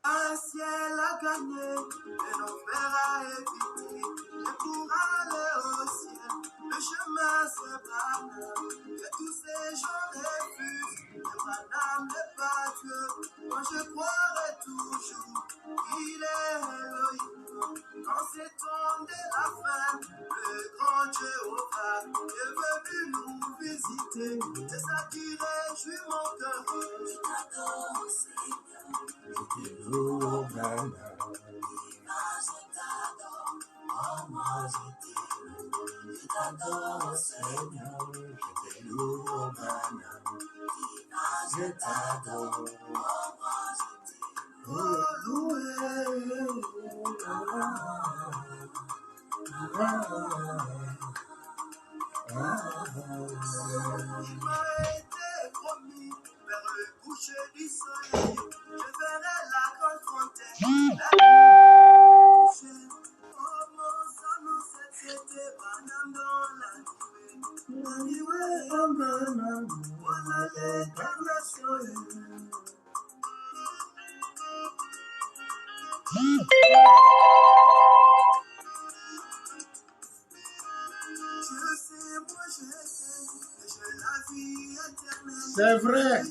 Un ciel à gagner et l'enfer à éviter. Et pour aller au ciel, le chemin se banal. Et tous ces gens refusent, et madame n'est pas Dieu. Moi je croirai toujours qu'il est Elohim. Quand c'est temps de la fin, le grand Jéhovah est venu nous visiter. C'est ça qui réjouit mon cœur. Je t'adore, Seigneur. Je t'adore, Seigneur, je te loue, je t'adore, il m'a été promis vers le coucher du soleil, je verrai la grande fontaine, la toucher. Oh mon sang, c'était banane dans la nuée, voilà l'éternel. C'est vrai,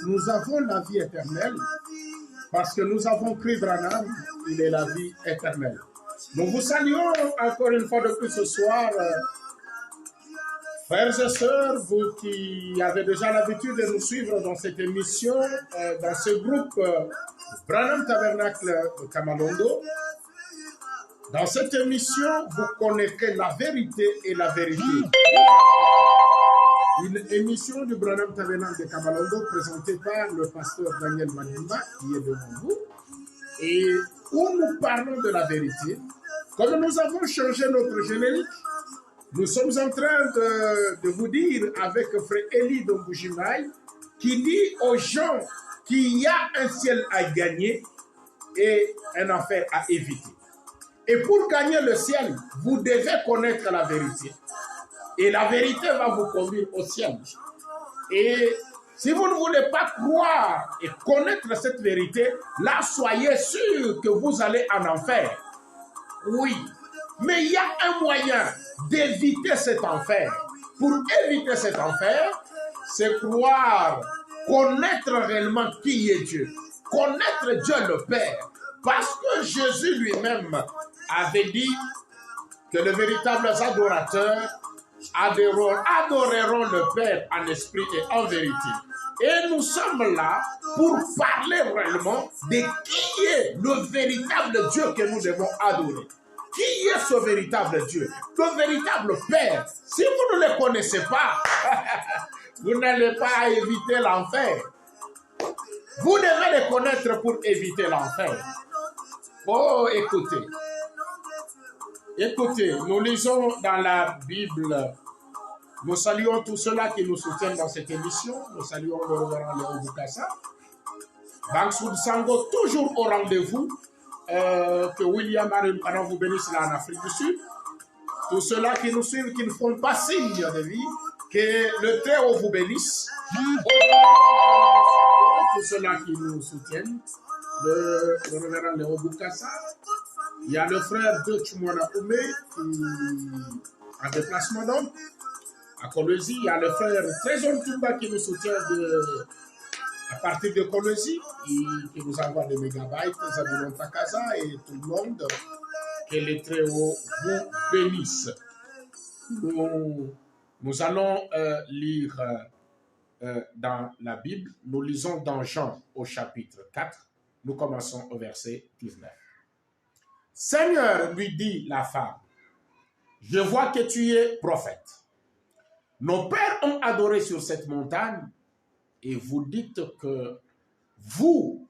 nous avons la vie éternelle parce que nous avons cru Branham, il est la vie éternelle. Nous vous saluons encore une fois de plus ce soir, frères et sœurs, vous qui avez déjà l'habitude de nous suivre dans cette émission, dans ce groupe Branham Tabernacle de Kamalondo. Dans cette émission, vous connaîtrez la vérité et la vérité. Une émission du Branham Tabernacle de Kamalondo présentée par le pasteur Daniel Madimba, qui est devant vous, et où nous parlons de la vérité. Comme nous avons changé notre générique, nous sommes en train de vous dire avec frère Eli Domboujimai, qui dit aux gens qu'il y a un ciel à gagner et un enfer à éviter. Et pour gagner le ciel, vous devez connaître la vérité. Et la vérité va vous conduire au ciel. Et si vous ne voulez pas croire et connaître cette vérité, là, soyez sûr que vous allez en enfer. Oui, mais il y a un moyen d'éviter cet enfer. Pour éviter cet enfer, c'est croire, connaître réellement qui est Dieu. Connaître Dieu le Père. Parce que Jésus lui-même avait dit que les véritables adorateurs adoreront le Père en esprit et en vérité. Et nous sommes là pour parler réellement de qui est le véritable Dieu que nous devons adorer. Qui est ce véritable Dieu? Le véritable Père. Si vous ne le connaissez pas, vous n'allez pas éviter l'enfer. Vous devez le connaître pour éviter l'enfer. Oh, écoutez. Écoutez, nous lisons dans la Bible. Nous saluons tous ceux-là qui nous soutiennent dans cette émission. Nous saluons le révérend Léo Bukasa. Banksoud Sango, toujours au rendez-vous. Que William Arumpana vous bénisse là en Afrique du Sud. Tous ceux-là qui nous suivent, qui ne font pas signe de vie, que le Très-Haut vous bénisse. Tous ceux-là qui nous soutiennent, le révérend Léo Bukasa. Il y a le frère de Chumwana Oumé qui a déplacement donc à Kolwezi. Il y a le frère Trésor Tumba qui nous soutient à partir de Kolwezi, qui nous envoie des mégabytes, Zabulon Takaza et tout le monde. Que les Très-Hauts vous bénissent. Nous allons lire dans la Bible. Nous lisons dans Jean au chapitre 4. Nous commençons au verset 19. Seigneur, lui dit la femme, je vois que tu es prophète. Nos pères ont adoré sur cette montagne et vous dites que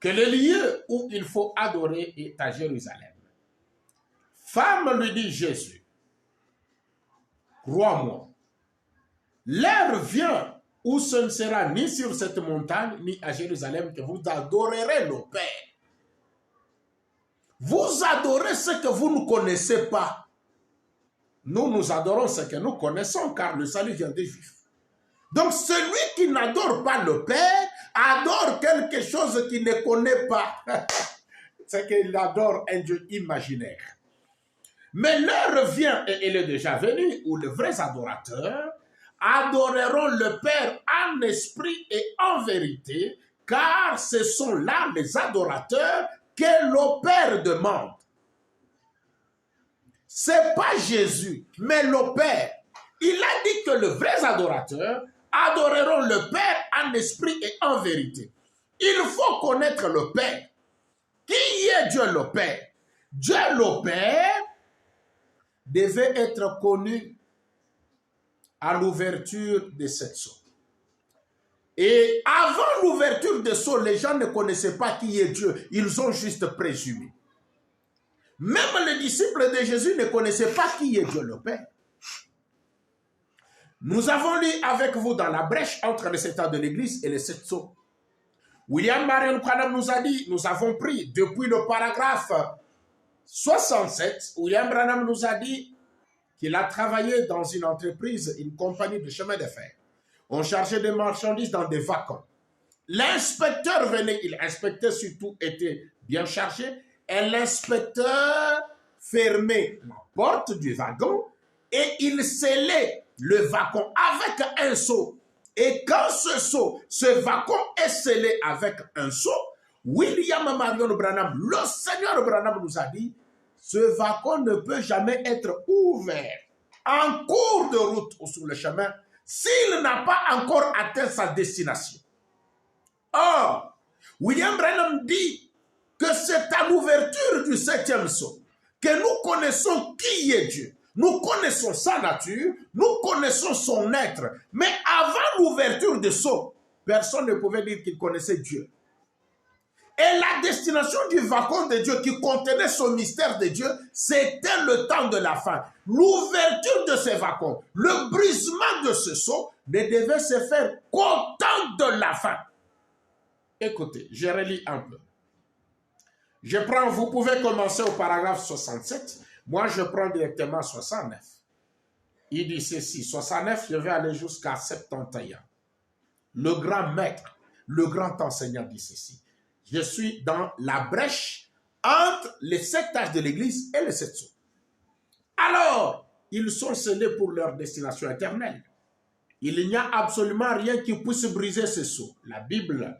le lieu où il faut adorer est à Jérusalem. Femme, lui dit Jésus, crois-moi, l'heure vient où ce ne sera ni sur cette montagne ni à Jérusalem que vous adorerez nos pères. Vous adorez ce que vous ne connaissez pas. Nous adorons ce que nous connaissons car le salut vient des Juifs. Donc celui qui n'adore pas le Père adore quelque chose qu'il ne connaît pas. C'est qu'il adore un Dieu imaginaire. Mais l'heure vient, et elle est déjà venue, où les vrais adorateurs adoreront le Père en esprit et en vérité, car ce sont là les adorateurs que le Père demande. Ce n'est pas Jésus, mais le Père. Il a dit que les vrais adorateurs adoreront le Père en esprit et en vérité. Il faut connaître le Père. Qui est Dieu le Père? Dieu le Père devait être connu à l'ouverture de cette sceau. Et avant l'ouverture de sceau, les gens ne connaissaient pas qui est Dieu. Ils ont juste présumé. Même les disciples de Jésus ne connaissaient pas qui est Dieu le Père. Nous avons lu avec vous dans la brèche entre les 7 ans de l'Église et les 7 sceaux. William Marion Branham nous a dit, nous avons pris depuis le paragraphe 67, William Branham nous a dit qu'il a travaillé dans une entreprise, une compagnie de chemin de fer. On chargeait des marchandises dans des wagons. L'inspecteur venait, il inspectait si tout était bien chargé, et l'inspecteur fermait la porte du wagon et il scellait le wagon avec un seau. Et quand ce wagon est scellé avec un seau, William Marion Branham, le Seigneur Branham nous a dit, ce wagon ne peut jamais être ouvert en cours de route ou sur le chemin s'il n'a pas encore atteint sa destination. Or, William Branham dit que c'est à l'ouverture du 7e sceau que nous connaissons qui est Dieu. Nous connaissons sa nature, nous connaissons son être. Mais avant l'ouverture du sceau, personne ne pouvait dire qu'il connaissait Dieu. Et la destination du wagon de Dieu qui contenait ce mystère de Dieu, c'était le temps de la fin. L'ouverture de ce wagon, le brisement de ce sceau ne devait se faire qu'au temps de la fin. Écoutez, je relis un peu. Vous pouvez commencer au paragraphe 67. Moi, je prends directement 69. Il dit ceci, 69, je vais aller jusqu'à 71. Le grand maître, le grand enseignant dit ceci. Je suis dans la brèche entre les 7 âges de l'Église et les 7 sceaux. Alors, ils sont scellés pour leur destination éternelle. Il n'y a absolument rien qui puisse briser ces sceaux. La Bible,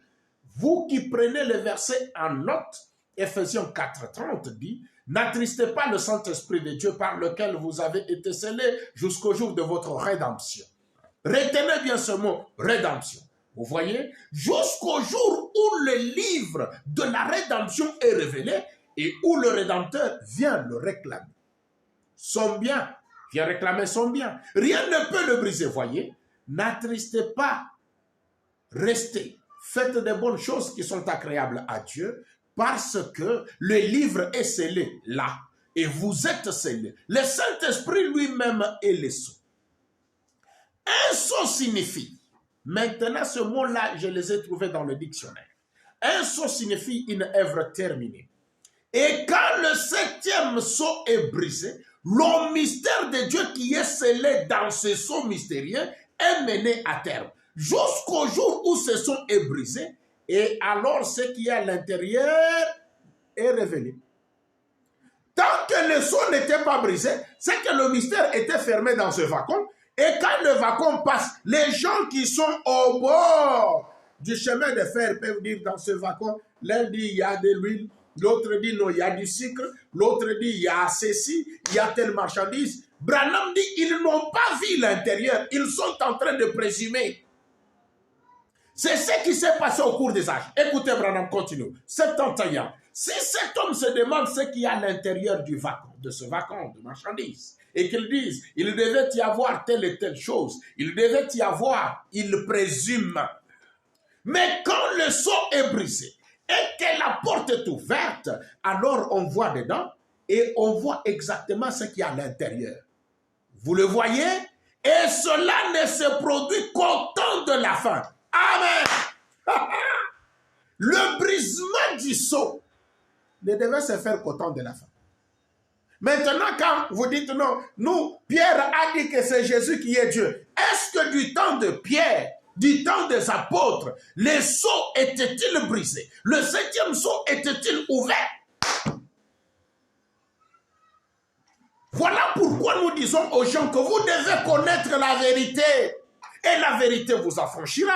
vous qui prenez le verset en note, Ephésiens 4:30 dit, n'attristez pas le Saint-Esprit de Dieu par lequel vous avez été scellés jusqu'au jour de votre rédemption. Retenez bien ce mot, rédemption. Vous voyez, jusqu'au jour où le livre de la rédemption est révélé et où le Rédempteur vient le réclamer. Son bien, vient réclamer son bien. Rien ne peut le briser, voyez. N'attristez pas, restez. Faites des bonnes choses qui sont agréables à Dieu parce que le livre est scellé là et vous êtes scellés. Le Saint-Esprit lui-même est le sceau. Un sceau signifie, maintenant ce mot-là, je les ai trouvés dans le dictionnaire. Un sceau signifie une œuvre terminée. Et quand le 7e sceau est brisé, le mystère de Dieu qui est scellé dans ce sceau mystérieux est mené à terme. Jusqu'au jour où ce sceau est brisé, et alors ce qui est à l'intérieur est révélé. Tant que le sceau n'était pas brisé, c'est que le mystère était fermé dans ce wagon. Et quand le wagon passe, les gens qui sont au bord du chemin de fer peuvent dire dans ce wagon, l'un dit il y a de l'huile, l'autre dit non, il y a du sucre, l'autre dit il y a ceci, il y a telle marchandise. Branham dit ils n'ont pas vu l'intérieur, ils sont en train de présumer. C'est ce qui s'est passé au cours des âges. Écoutez, Branham continue. 71. Si cet homme se demande ce qu'il y a à l'intérieur du wagon, de ce wagon de marchandises, et qu'ils disent, il devait y avoir telle et telle chose, il devait y avoir, il présume. Mais quand le sceau est brisé et que la porte est ouverte, alors on voit dedans et on voit exactement ce qu'il y a à l'intérieur. Vous le voyez? Et cela ne se produit qu'au temps de la fin. Amen. Le brisement du sceau ne devait se faire qu'au temps de la fin. Maintenant, quand vous dites non, nous, Pierre a dit que c'est Jésus qui est Dieu. Est-ce que que du temps de Pierre, du temps des apôtres, les sceaux étaient-ils brisés? Le 7e sceau était-il ouvert? Voilà pourquoi nous disons aux gens que vous devez connaître la vérité. Et la vérité vous affranchira.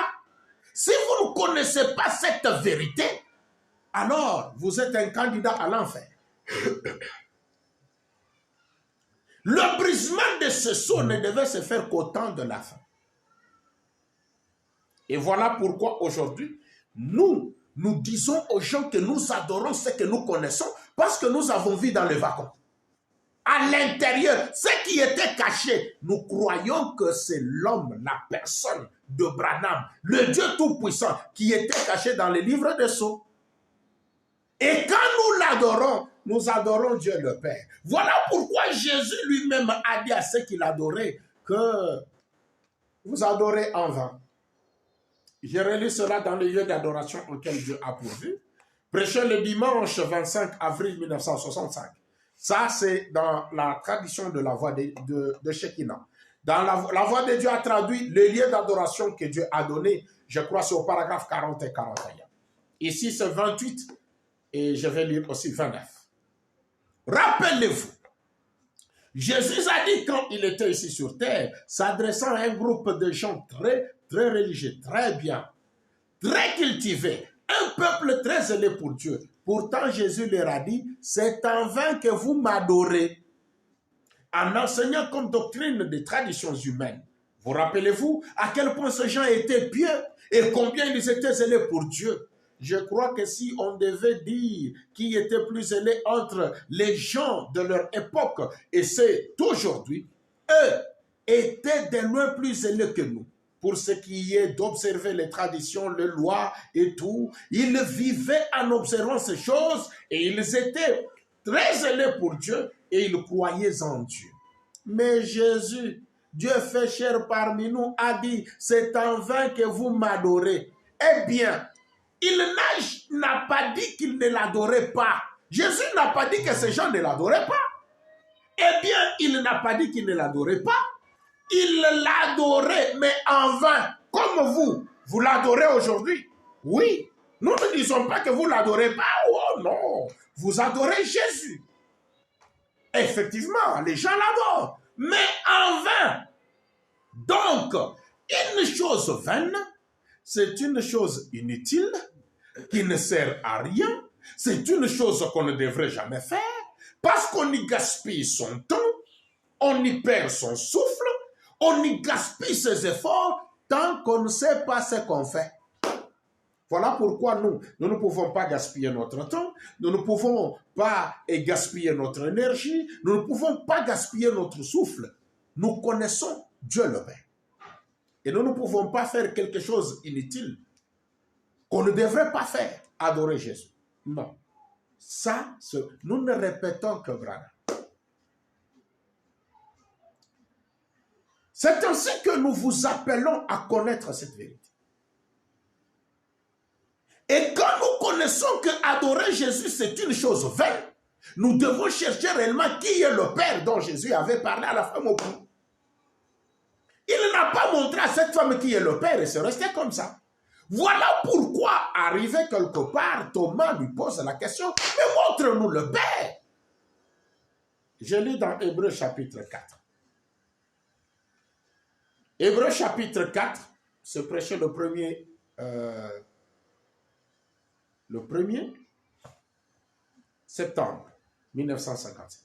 Si vous ne connaissez pas cette vérité, alors vous êtes un candidat à l'enfer. Le brisement de ce sceau ne devait se faire qu'au temps de la fin. Et voilà pourquoi aujourd'hui, nous disons aux gens que nous adorons ce que nous connaissons parce que nous avons vu dans le wagon. À l'intérieur, ce qui était caché, nous croyons que c'est l'homme, la personne de Branham, le Dieu Tout-Puissant, qui était caché dans les livres des sceaux. Et quand nous l'adorons, nous adorons Dieu le Père. Voilà pourquoi Jésus lui-même a dit à ceux qui l'adoraient que vous adorez en vain. J'ai relu cela dans le lieu d'adoration auquel Dieu a pourvu. Prêché le dimanche 25 avril 1965. Ça, c'est dans la tradition de la voix de Shekinah. Dans la voix de Dieu a traduit le lieu d'adoration que Dieu a donné. Je crois c'est au paragraphe 40 et 41. Ici, c'est 28 et je vais lire aussi 29. Rappelez-vous, Jésus a dit quand il était ici sur terre, s'adressant à un groupe de gens très religieux, très bien, très cultivés, un peuple très zélé pour Dieu. Pourtant, Jésus leur a dit, c'est en vain que vous m'adorez, en enseignant comme doctrine des traditions humaines. Vous rappelez-vous à quel point ces gens étaient pieux et combien ils étaient zélés pour Dieu. Je crois que si on devait dire qui était plus zélé entre les gens de leur époque et c'est aujourd'hui, eux étaient de loin plus zélés que nous. Pour ce qui est d'observer les traditions, les lois et tout, ils vivaient en observant ces choses et ils étaient très zélés pour Dieu et ils croyaient en Dieu. Mais Jésus, Dieu fait chair parmi nous, a dit, c'est en vain que vous m'adorez. Eh bien, il n'a pas dit qu'il ne l'adorait pas. Jésus n'a pas dit que ces gens ne l'adoraient pas. Eh bien, il n'a pas dit qu'il ne l'adorait pas. Il l'adorait, mais en vain, comme vous l'adorez aujourd'hui. Oui, nous ne disons pas que vous ne l'adorez pas. Oh non, vous adorez Jésus. Effectivement, les gens l'adorent, mais en vain. Donc, une chose vaine, c'est une chose inutile, qui ne sert à rien. C'est une chose qu'on ne devrait jamais faire, parce qu'on y gaspille son temps, on y perd son souffle, on y gaspille ses efforts tant qu'on ne sait pas ce qu'on fait. Voilà pourquoi nous ne pouvons pas gaspiller notre temps, nous ne pouvons pas gaspiller notre énergie, nous ne pouvons pas gaspiller notre souffle. Nous connaissons Dieu le Père. Et nous ne pouvons pas faire quelque chose d'inutile qu'on ne devrait pas faire, adorer Jésus. Non. Ça, nous ne répétons que Branham. C'est ainsi que nous vous appelons à connaître cette vérité. Et quand nous connaissons que adorer Jésus, c'est une chose vaine, nous devons chercher réellement qui est le Père dont Jésus avait parlé à la femme au cou. Il n'a pas montré à cette femme qui est le Père et c'est resté comme ça. Voilà pourquoi, arrivé quelque part, Thomas lui pose la question, mais montre-nous le Père. Je lis dans Hébreux chapitre 4. Hébreux chapitre 4, se prêchait le 1er septembre 1957.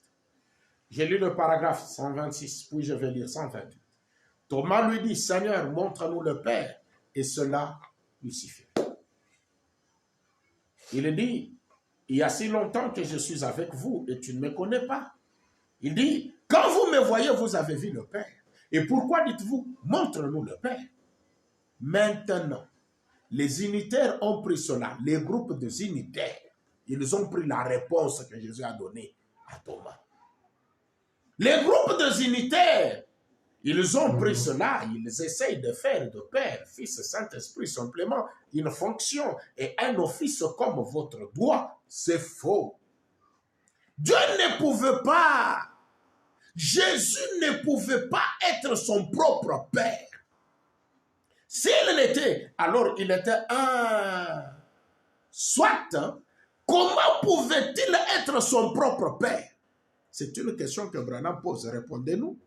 J'ai lu le paragraphe 126, puis je vais lire 128. Thomas lui dit, Seigneur, montre-nous le Père, et cela lui suffit. Il dit, il y a si longtemps que je suis avec vous, et tu ne me connais pas. Il dit, quand vous me voyez, vous avez vu le Père. Et pourquoi dites-vous, montre-nous le Père? Maintenant, les unitaires ont pris cela, les groupes de unitaires, ils ont pris la réponse que Jésus a donnée à Thomas. Les groupes de unitaires, ils ont pris cela, ils essayent de faire de Père, Fils, Saint-Esprit simplement une fonction et un office comme votre doigt. C'est faux. Dieu ne pouvait pas, Jésus ne pouvait pas être son propre Père. S'il l'était, alors il était un... Soit, comment pouvait-il être son propre père? C'est une question que Branham pose. Répondez-nous.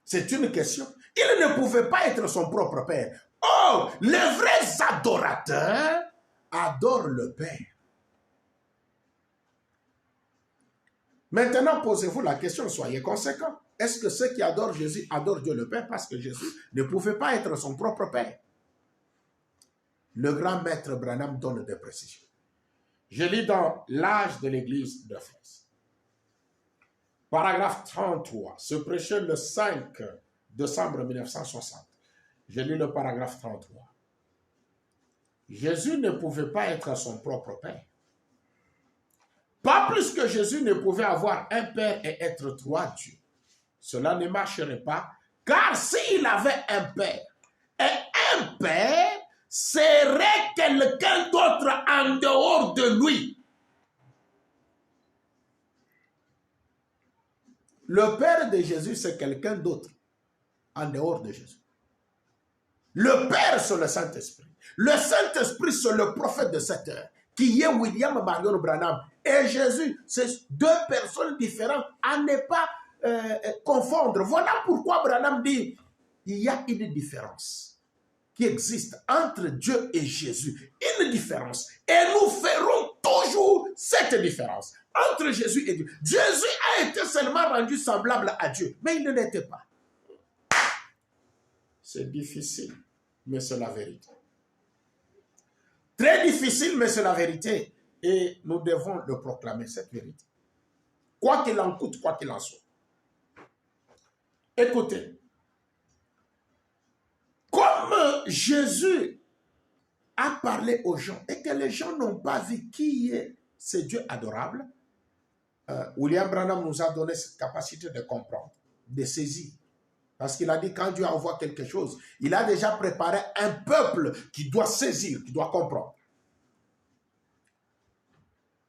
C'est une question. Il ne pouvait pas être son propre père. Oh, les vrais adorateurs adorent le Père. Maintenant, posez-vous la question, soyez conséquents. Est-ce que ceux qui adorent Jésus adorent Dieu le Père parce que Jésus ne pouvait pas être son propre Père? Le grand maître Branham donne des précisions. Je lis dans l'âge de l'Église d'Éphèse. Paragraphe 33, se prêchait le 5 décembre 1960. Je lis le paragraphe 33. Jésus ne pouvait pas être son propre Père. Pas plus que Jésus ne pouvait avoir un Père et être trois dieux. Cela ne marcherait pas, car s'il avait un Père, et un Père serait quelqu'un d'autre en dehors de lui. Le Père de Jésus, c'est quelqu'un d'autre en dehors de Jésus. Le Père, c'est le Saint-Esprit. Le Saint-Esprit, c'est le prophète de cette heure, qui est William Marion Branham. Et Jésus, c'est deux personnes différentes à ne pas confondre. Voilà pourquoi Branham dit, il y a une différence qui existe entre Dieu et Jésus. Une différence. Et nous ferons toujours cette différence entre Jésus et Dieu. Jésus a été seulement rendu semblable à Dieu, mais il ne l'était pas. C'est difficile, mais c'est la vérité. Très difficile, mais c'est la vérité. Et nous devons le proclamer, cette vérité. Quoi qu'il en coûte, quoi qu'il en soit. Écoutez, comme Jésus a parlé aux gens et que les gens n'ont pas vu qui est ce Dieu adorable, William Branham nous a donné cette capacité de comprendre, de saisir. Parce qu'il a dit, quand Dieu envoie quelque chose, il a déjà préparé un peuple qui doit saisir, qui doit comprendre.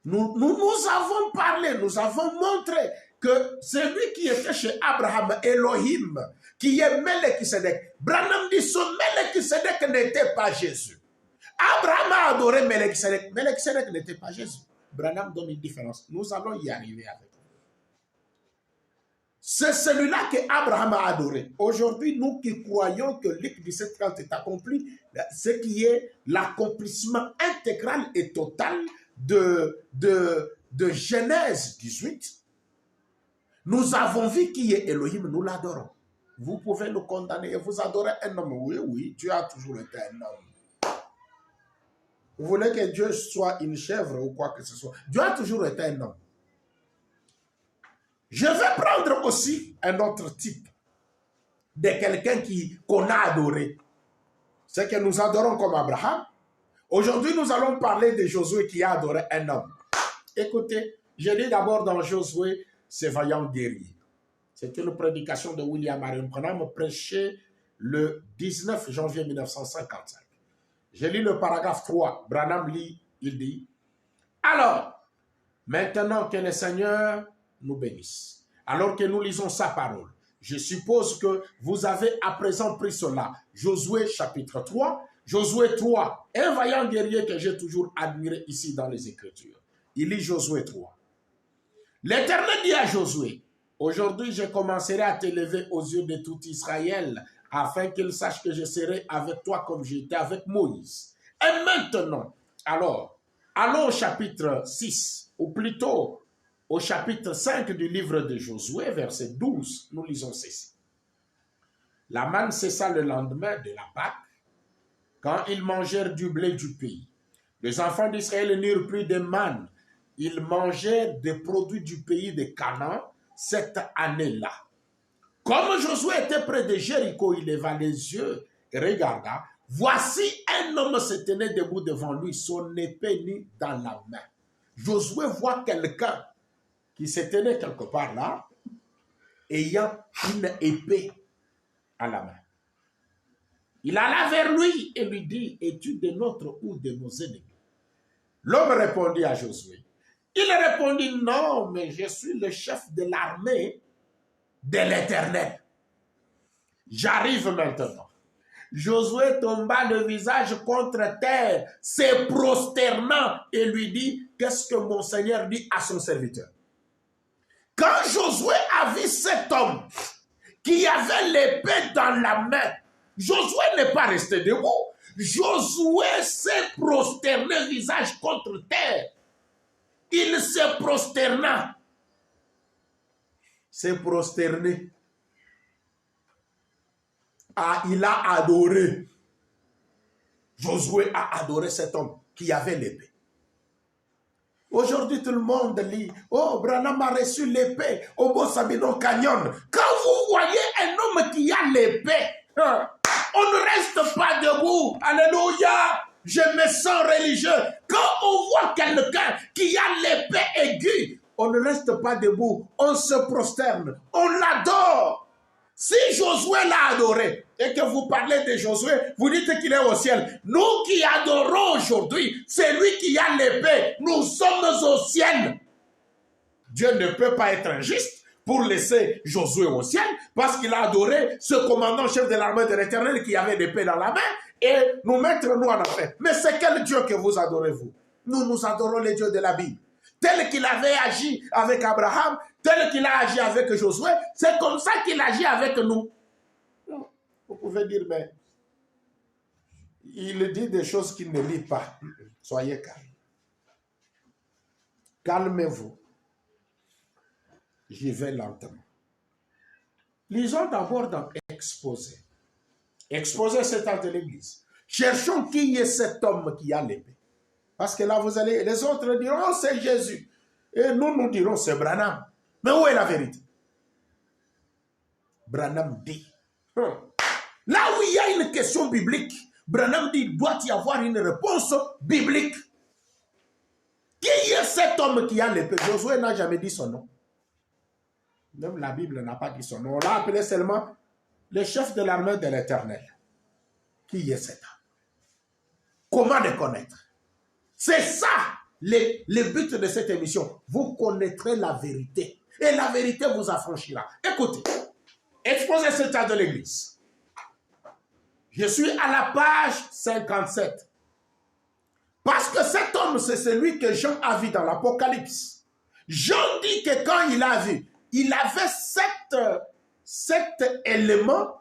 Nous avons parlé, nous avons montré que celui qui était chez Abraham, Elohim, qui est Melchisedec, Branham dit, ce Melchisedec n'était pas Jésus. Abraham a adoré Melchisedec, Melchisedec n'était pas Jésus. Branham donne une différence. Nous allons y arriver avec. C'est celui-là que Abraham a adoré. Aujourd'hui, nous qui croyons que Luc 17:30 est accompli, ce qui est l'accomplissement intégral et total de Genèse 18, nous avons vu qui est Elohim, nous l'adorons. Vous pouvez nous condamner et vous adorez un homme. Oui, oui, Dieu a toujours été un homme. Vous voulez que Dieu soit une chèvre ou quoi que ce soit. Dieu a toujours été un homme. Je vais prendre aussi un autre type de quelqu'un qu'on a adoré. C'est que nous adorons comme Abraham. Aujourd'hui, nous allons parler de Josué qui a adoré un homme. Écoutez, je dis d'abord dans Josué, ce vaillant guerrier. C'est une prédication de William Marion Branham prêchée le 19 janvier 1955. Je lis le paragraphe 3. Branham lit, il dit, alors, maintenant que le Seigneur nous bénisse, alors que nous lisons sa parole, je suppose que vous avez à présent pris cela. Josué chapitre 3, Josué 3, un vaillant guerrier que j'ai toujours admiré ici dans les Écritures. Il lit Josué 3. L'Éternel dit à Josué, aujourd'hui je commencerai à t'élever aux yeux de tout Israël, afin qu'il sache que je serai avec toi comme j'étais avec Moïse. Et maintenant, alors, allons au chapitre 6, ou plutôt au chapitre 5 du livre de Josué, verset 12, nous lisons ceci. La manne cessa le lendemain de la Pâque, quand ils mangèrent du blé du pays. Les enfants d'Israël n'eurent plus de manne. Ils mangèrent des produits du pays de Canaan cette année-là. Comme Josué était près de Jéricho, il leva les yeux et regarda. Voici un homme se tenait debout devant lui, son épée nue dans la main. Josué voit quelqu'un qui se tenait quelque part là, ayant une épée à la main. Il alla vers lui et lui dit, es-tu de notre ou de nos ennemis? L'homme répondit à Josué. Il répondit, non, mais je suis le chef de l'armée de l'Éternel. J'arrive maintenant. Josué tomba le visage contre terre, se prosternant et lui dit, qu'est-ce que mon Seigneur dit à son serviteur? Quand Josué a vu cet homme qui avait l'épée dans la main, Josué n'est pas resté debout. Josué s'est prosterné visage contre terre. Il se prosterna. S'est prosterné. Ah, il a adoré. Josué a adoré cet homme qui avait l'épée. Aujourd'hui, tout le monde lit, oh, Branham a reçu l'épée au Bossabino Canyon. Quand vous voyez un homme qui a l'épée, on ne reste pas debout. Alléluia. Je me sens religieux. Quand on voit quelqu'un qui a l'épée aiguë, on ne reste pas debout. On se prosterne. On l'adore. Si Josué l'a adoré et que vous parlez de Josué, vous dites qu'il est au ciel. Nous qui adorons aujourd'hui, c'est lui qui a l'épée. Nous sommes au ciel. Dieu ne peut pas être injuste pour laisser Josué au ciel parce qu'il a adoré ce commandant-chef de l'armée de l'Éternel qui avait l'épée dans la main et nous mettre nous en enfer. Mais c'est quel Dieu que vous adorez, vous? Nous adorons les dieux de la Bible. Tel qu'il avait agi avec Abraham, tel qu'il a agi avec Josué, c'est comme ça qu'il agit avec nous. Vous pouvez dire, mais il dit des choses qu'il ne lit pas. Soyez calme. Calmez-vous. J'y vais lentement. Lisons d'abord dans Exposé. Exposé, c'est de l'Église. Cherchons qui est cet homme qui a l'épée. Parce que là, vous allez, les autres diront, oh, c'est Jésus. Et nous dirons, c'est Branham. Mais où est la vérité? Branham dit. Là où il y a une question biblique, Branham dit, il doit y avoir une réponse biblique. Qui est cet homme qui a l'épée? Josué n'a jamais dit son nom. Même la Bible n'a pas dit son nom. On l'a appelé seulement le chef de l'armée de l'Éternel. Qui est cet homme? Comment le connaître? C'est ça le but de cette émission. Vous connaîtrez la vérité. Et la vérité vous affranchira. Écoutez, Exposé cet état de l'Église. Je suis à la page 57. Parce que cet homme, c'est celui que Jean a vu dans l'Apocalypse. Jean dit que quand il a vu, il avait sept éléments.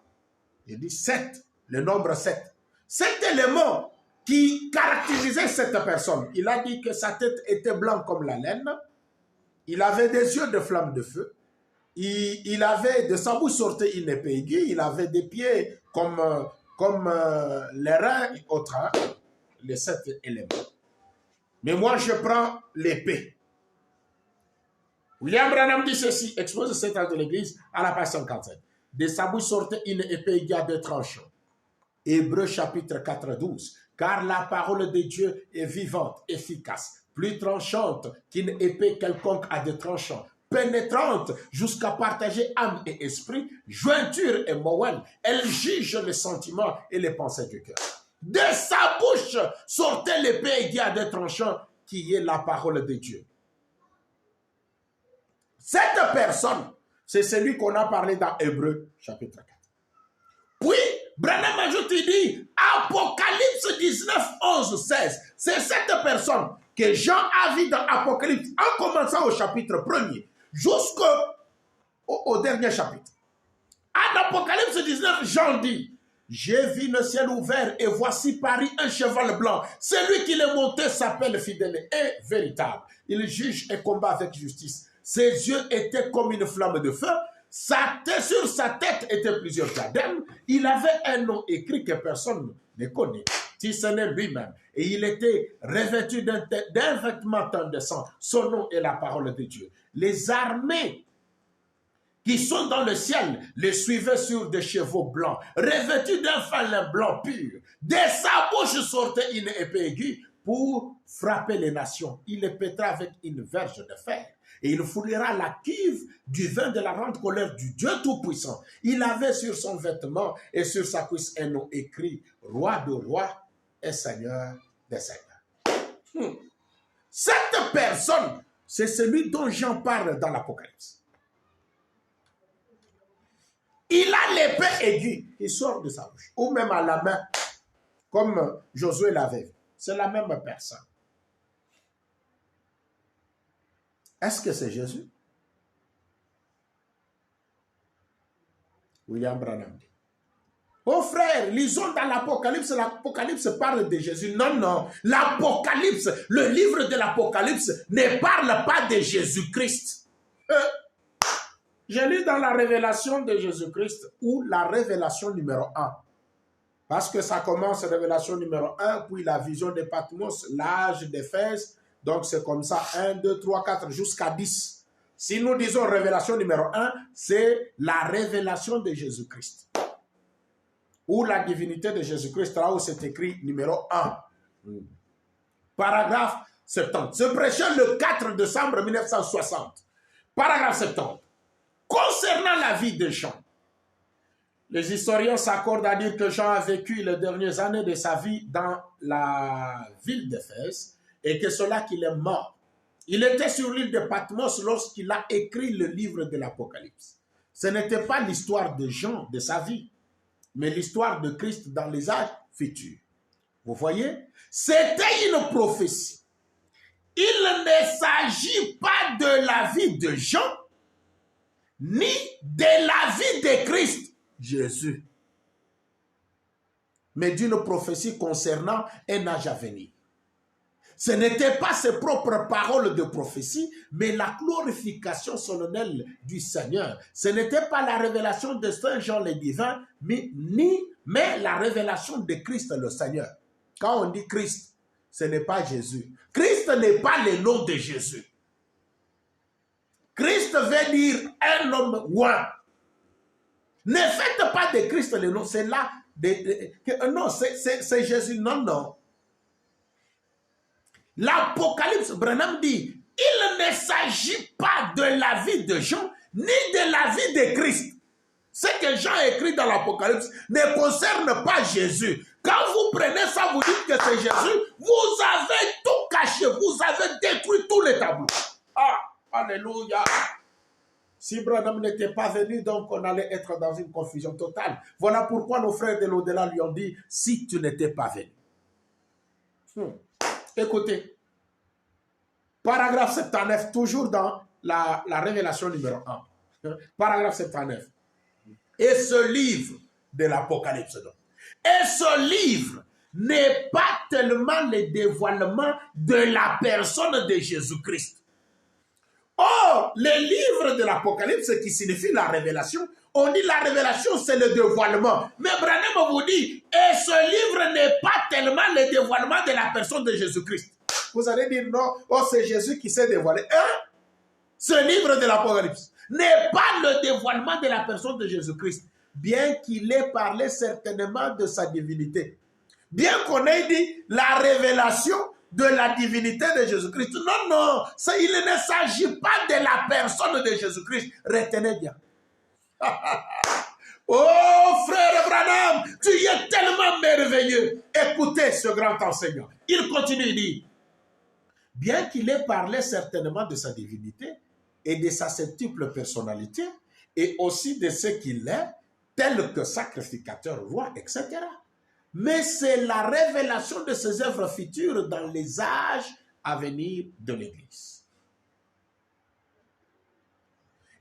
Il dit 7, le nombre 7. 7 éléments qui caractérisait cette personne. Il a dit que sa tête était blanche comme la laine. Il avait des yeux de flamme de feu. Il avait, de sa bouche sortait une épée aiguë. Il avait des pieds comme les reins au train. Les 7 éléments. Mais moi, je prends l'épée. William Branham dit ceci, expose cet acte de l'Église à la page 57. De sa bouche sortait une épée aiguë à 2 tranchants. Hébreux chapitre 4, 12. Car la parole de Dieu est vivante, efficace, plus tranchante qu'une épée quelconque à 2 tranchants, pénétrante jusqu'à partager âme et esprit, jointure et moelle. Elle juge les sentiments et les pensées du cœur. De sa bouche sortait l'épée aiguë à 2 tranchants qui est la parole de Dieu. Cette personne, c'est celui qu'on a parlé dans Hébreux chapitre 4. Puis, Branham ajoute, il dit, Apocalypse 19, 11, 16. C'est cette personne que Jean a vue dans Apocalypse, en commençant au chapitre 1er, jusqu'au dernier chapitre. En Apocalypse 19, Jean dit, j'ai vu le ciel ouvert et voici Paris un cheval blanc. Celui qui l'est monté s'appelle fidèle et véritable. Il juge et combat avec justice. Ses yeux étaient comme une flamme de feu. Sur sa tête étaient plusieurs diadèmes. Il avait un nom écrit que personne ne connaît, si ce n'est lui-même. Et il était revêtu d'un vêtement teint de sang. Son nom est la parole de Dieu. Les armées qui sont dans le ciel les suivaient sur des chevaux blancs, revêtus d'un fin lin blanc pur. De sa bouche sortait une épée aiguë pour frapper les nations. Il les pètera avec une verge de fer. Et il foulera la cuve du vin de la grande colère du Dieu Tout-Puissant. Il avait sur son vêtement et sur sa cuisse un nom écrit, Roi de rois et Seigneur des seigneurs. Cette personne, c'est celui dont Jean parle dans l'Apocalypse. il a l'épée aiguë qui sort de sa bouche, ou même à la main, comme Josué l'avait. C'est la même personne. Est-ce que c'est Jésus? William Branham dit. Oh frère, lisons dans l'Apocalypse, l'Apocalypse parle de Jésus. Non, non, l'Apocalypse, le livre de l'Apocalypse ne parle pas de Jésus-Christ. J'ai lu dans la révélation de Jésus-Christ, ou la révélation numéro 1. Parce que ça commence, révélation numéro 1, puis la vision de Patmos, l'âge d'Éphèse. Donc c'est comme ça, 1, 2, 3, 4, jusqu'à 10. Si nous disons révélation numéro 1, c'est la révélation de Jésus-Christ. Ou la divinité de Jésus-Christ, là où c'est écrit numéro 1. Paragraphe 70. C'est prêché le 4 décembre 1960. Paragraphe 70. Concernant la vie de Jean, les historiens s'accordent à dire que Jean a vécu les dernières années de sa vie dans la ville d'Éphèse et que c'est là qu'il est mort. Il était sur l'île de Patmos lorsqu'il a écrit le livre de l'Apocalypse. Ce n'était pas l'histoire de Jean, de sa vie, mais l'histoire de Christ dans les âges futurs. Vous voyez? C'était une prophétie. Il ne s'agit pas de la vie de Jean, ni de la vie de Christ, Jésus, mais d'une prophétie concernant un âge à venir. Ce n'était pas ses propres paroles de prophétie, mais la glorification solennelle du Seigneur. Ce n'était pas la révélation de Saint Jean le Divin, mais la révélation de Christ le Seigneur. Quand on dit Christ, ce n'est pas Jésus. Christ n'est pas le nom de Jésus. Christ veut dire un homme oint. Ne faites pas de Christ le nom, c'est là. Non, c'est Jésus. Non, non. L'Apocalypse, Branham dit, il ne s'agit pas de la vie de Jean, ni de la vie de Christ. Ce que Jean écrit dans l'Apocalypse ne concerne pas Jésus. Quand vous prenez ça, vous dites que c'est Jésus, vous avez tout caché, vous avez détruit tous les tableaux. Ah, alléluia. Si Branham n'était pas venu, donc on allait être dans une confusion totale. Voilà pourquoi nos frères de l'au-delà lui ont dit, si tu n'étais pas venu. Écoutez, paragraphe 79, toujours dans la révélation numéro 1. Paragraphe 79. Et ce livre de l'Apocalypse, et ce livre n'est pas tellement le dévoilement de la personne de Jésus-Christ. Or, le livre de l'Apocalypse, qui signifie la révélation, on dit la révélation, c'est le dévoilement. Mais Branham vous dit, et ce livre n'est pas tellement le dévoilement de la personne de Jésus-Christ. Vous allez dire, non, oh, c'est Jésus qui s'est dévoilé. Hein? Ce livre de l'Apocalypse n'est pas le dévoilement de la personne de Jésus-Christ, bien qu'il ait parlé certainement de sa divinité. Bien qu'on ait dit la révélation de la divinité de Jésus-Christ. Non, non, il ne s'agit pas de la personne de Jésus-Christ. Retenez bien. Oh, frère Branham, tu es tellement merveilleux. Écoutez ce grand enseignant. Il continue, il dit, bien qu'il ait parlé certainement de sa divinité et de sa septuple personnalité, et aussi de ce qu'il est, tel que sacrificateur, roi, etc., mais c'est la révélation de ses œuvres futures dans les âges à venir de l'Église.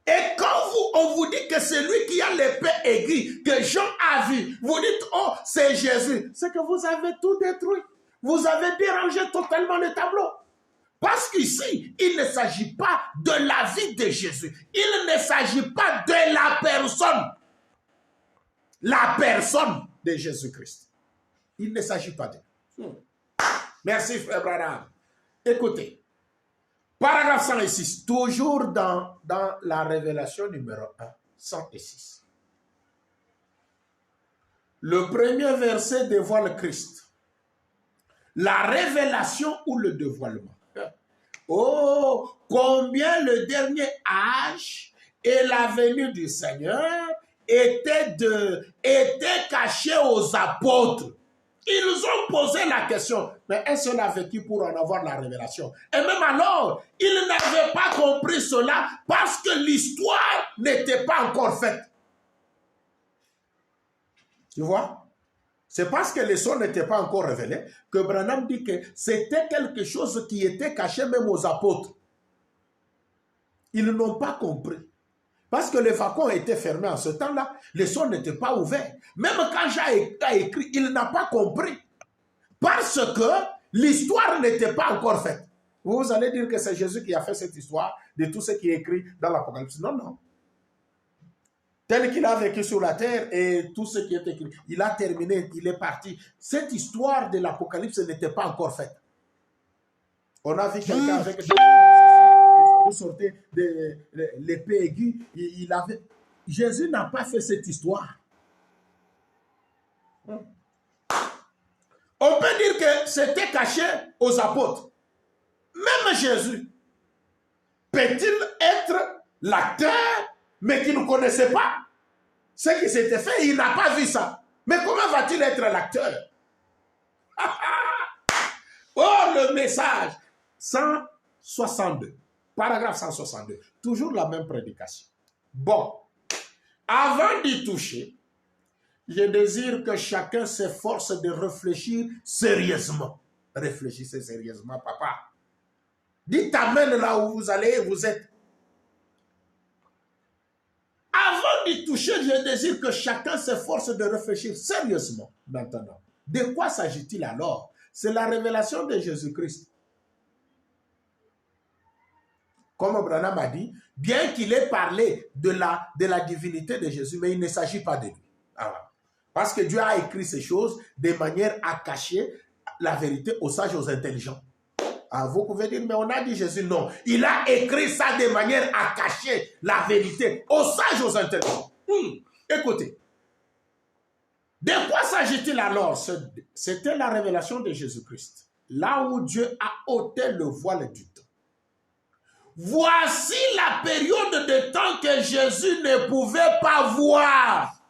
Et quand on vous dit que c'est lui qui a l'épée aiguë, que Jean a vu, vous dites, oh, c'est Jésus. C'est que vous avez tout détruit. Vous avez dérangé totalement le tableau. Parce qu'ici, il ne s'agit pas de la vie de Jésus. Il ne s'agit pas de la personne. La personne de Jésus-Christ. Il ne s'agit pas d'eux. Merci, frère Branham. Écoutez, paragraphe 106, toujours dans la révélation numéro 1, 106. Le premier verset dévoile Christ. La révélation ou le dévoilement. Oh, combien le dernier âge et la venue du Seigneur était caché aux apôtres. Ils ont posé la question, mais est-ce qu'on a vécu pour en avoir la révélation? Et même alors, ils n'avaient pas compris cela parce que l'histoire n'était pas encore faite. Tu vois? C'est parce que les sons n'étaient pas encore révélés que Branham dit que c'était quelque chose qui était caché même aux apôtres. Ils n'ont pas compris. Parce que les flacons étaient fermés en ce temps-là, les sons n'étaient pas ouverts. Même quand Jean a écrit, il n'a pas compris. Parce que l'histoire n'était pas encore faite. Vous allez dire que c'est Jésus qui a fait cette histoire de tout ce qui est écrit dans l'Apocalypse. Non, non. Tel qu'il a vécu sur la terre et tout ce qui est écrit. Il a terminé, il est parti. Cette histoire de l'Apocalypse n'était pas encore faite. On a vu quelqu'un avec des vous sortez de l'épée aiguë. Jésus n'a pas fait cette histoire. On peut dire que c'était caché aux apôtres. Même Jésus peut-il être l'acteur, mais qui ne connaissait pas ce qui s'était fait? Il n'a pas vu ça. Mais comment va-t-il être l'acteur? Oh, le message 162. Paragraphe 162. Toujours la même prédication. Bon, avant d'y toucher, je désire que chacun s'efforce de réfléchir sérieusement. Réfléchissez sérieusement, papa. Dites amen là où vous allez, vous êtes. Avant d'y toucher, je désire que chacun s'efforce de réfléchir sérieusement. Maintenant, de quoi s'agit-il alors? C'est la révélation de Jésus-Christ. Comme Branham a dit, bien qu'il ait parlé de la divinité de Jésus, mais il ne s'agit pas de lui. Alors, parce que Dieu a écrit ces choses de manière à cacher la vérité aux sages et aux intelligents. Ah, vous pouvez dire, mais on a dit Jésus, non. Il a écrit ça de manière à cacher la vérité aux sages et aux intelligents. Écoutez, de quoi s'agit-il alors? C'était la révélation de Jésus-Christ. Là où Dieu a ôté le voile du temps. Voici la période de temps que Jésus ne pouvait pas voir.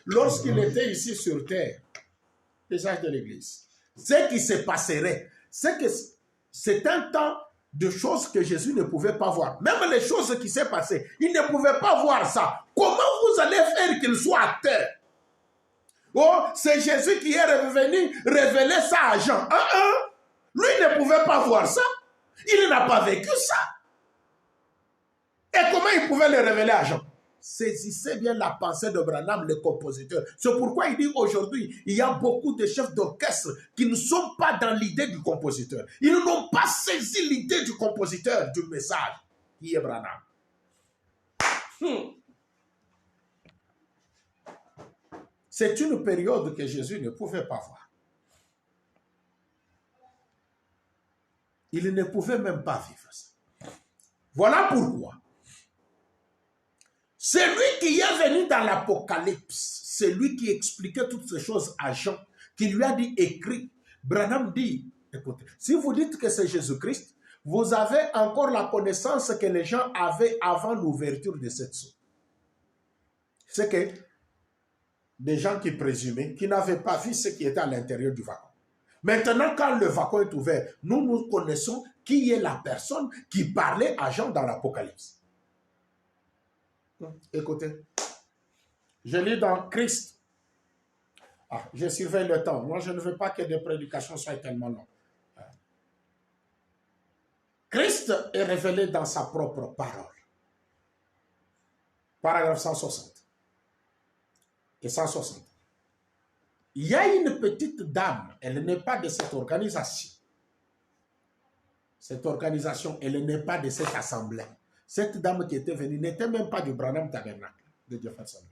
Lorsqu'il était ici sur terre, les âges de l'Église, ce qui se passerait, c'est que c'est un temps de choses que Jésus ne pouvait pas voir. Même les choses qui s'est passées, il ne pouvait pas voir ça. Comment vous allez faire qu'il soit acteur? Oh, c'est Jésus qui est revenu révéler ça à Jean. Lui ne pouvait pas voir ça. Il n'a pas vécu ça. Et comment il pouvait le révéler à Jean? Saisissez bien la pensée de Branham, le compositeur. C'est pourquoi il dit aujourd'hui, il y a beaucoup de chefs d'orchestre qui ne sont pas dans l'idée du compositeur. Ils n'ont pas saisi l'idée du compositeur du message qui est Branham. C'est une période que Jésus ne pouvait pas voir. Il ne pouvait même pas vivre ça. Voilà pourquoi. C'est lui qui est venu dans l'Apocalypse. C'est lui qui expliquait toutes ces choses à Jean, qui lui a dit écrit. Branham dit, écoutez, si vous dites que c'est Jésus-Christ, vous avez encore la connaissance que les gens avaient avant l'ouverture de cette source. C'est que des gens qui présumaient, qui n'avaient pas vu ce qui était à l'intérieur du wagon. Maintenant, quand le wagon est ouvert, nous connaissons qui est la personne qui parlait à Jean dans l'Apocalypse. Écoutez, je lis dans Christ. Je surveille le temps. Moi, je ne veux pas que des prédications soient tellement longues. Christ est révélé dans sa propre parole. Paragraphe 160 et 160. Il y a une petite dame, elle n'est pas de cette organisation. Cette organisation, elle n'est pas de cette assemblée. Cette dame qui était venue n'était même pas du Branham Tabernacle de Jefferson.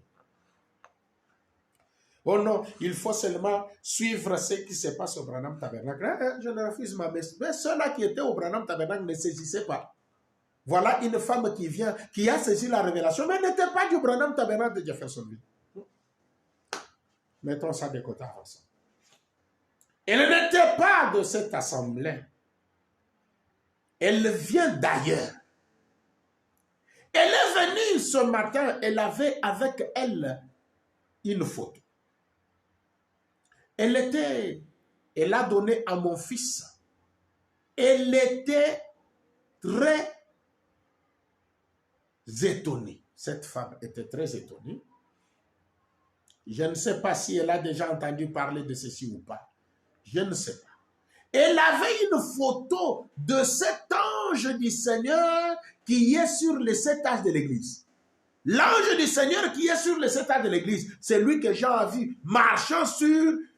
Oh non, il faut seulement suivre ce qui se passe au Branham Tabernacle. Je ne refuse ma messe. Mais ceux-là qui étaient au Branham Tabernacle ne saisissaient pas. Voilà une femme qui vient, qui a saisi la révélation, mais n'était pas du Branham Tabernacle de Jeffersonville. Mettons ça de côté avant ça. Elle n'était pas de cette assemblée. Elle vient d'ailleurs. Elle est venue ce matin, elle avait avec elle une photo. Elle a donné à mon fils. Elle était très étonnée. Cette femme était très étonnée. Je ne sais pas si elle a déjà entendu parler de ceci ou pas. Je ne sais pas. Elle avait une photo de cet ange du Seigneur qui est sur les 7 âges de l'église. L'ange du Seigneur qui est sur les 7 âges de l'église, c'est lui que Jean a vu marchant